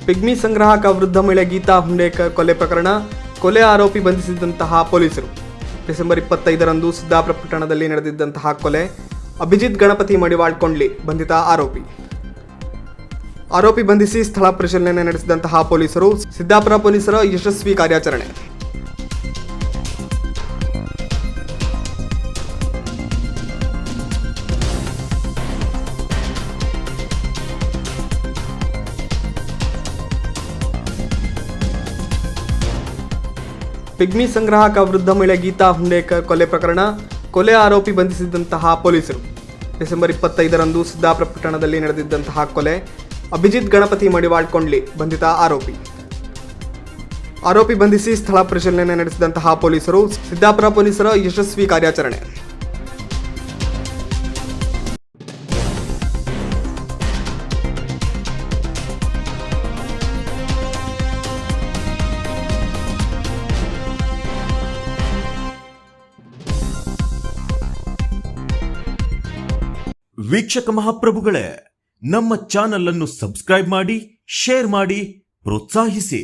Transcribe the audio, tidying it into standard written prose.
Pigmy ಸಂಗ್ರಾಹಕ ವೃದ್ಧ ಮಹಿಳೆ ಗೀತಾ ಹುಂಡೇಕರ್ ಕೊಲೆ ಪ್ರಕರಣ, ಕೊಲೆ ಆರೋಪಿ ಬಂಧಿಸಿದಂತಹ ಪೊಲೀಸರು. ಡಿಸೆಂಬರ್ 25ರಂದು ಸಿದ್ದಾಪುರ ಪಟ್ಟಣದಲ್ಲಿ ನಡೆದಿದ್ದಂತಹ ಕೊಲೆ. ಅಭಿಜಿತ್ ಗಣಪತಿ ಮಡಿವಾಳ್ ಕೊಂಡ್ಲಿ ಬಂಧಿತ ಆರೋಪಿ ಬಂಧಿಸಿ ಸ್ಥಳ ಪರಿಶೀಲನೆ ನಡೆಸಿದಂತಹ ಪೊಲೀಸರು. ಸಿದ್ದಾಪುರ ಪೊಲೀಸರ ಯಶಸ್ವಿ ಕಾರ್ಯಾಚರಣೆ. ಪಿಗ್ಮಿ ಸಂಗ್ರಾಹಕ ವೃದ್ಧ ಮಹಿಳೆ ಗೀತಾ ಹುಂಡೇಕರ್ ಕೊಲೆ ಪ್ರಕರಣ, ಕೊಲೆ ಆರೋಪಿ ಬಂಧಿಸಿದಂತಹ ಪೊಲೀಸರು. ಡಿಸೆಂಬರ್ 25ರಂದು ಸಿದ್ದಾಪುರ ಪಟ್ಟಣದಲ್ಲಿ ನಡೆದಿದ್ದಂತಹ ಕೊಲೆ. ಅಭಿಜಿತ್ ಗಣಪತಿ ಮಡಿವಾಳ್ ಕೊಂಡ್ಲಿ ಬಂಧಿತ ಆರೋಪಿ ಬಂಧಿಸಿ ಸ್ಥಳ ಪರಿಶೀಲನೆ ನಡೆಸಿದಂತಹ ಪೊಲೀಸರು. ಸಿದ್ದಾಪುರ ಪೊಲೀಸರ ಯಶಸ್ವಿ ಕಾರ್ಯಾಚರಣೆ. ವೀಕ್ಷಕ ಮಹಾಪ್ರಭುಗಳೇ, ನಮ್ಮ ಚಾನಲ್ ಅನ್ನು ಸಬ್ಸ್ಕ್ರೈಬ್ ಮಾಡಿ, ಶೇರ್ ಮಾಡಿ, ಪ್ರೋತ್ಸಾಹಿಸಿ.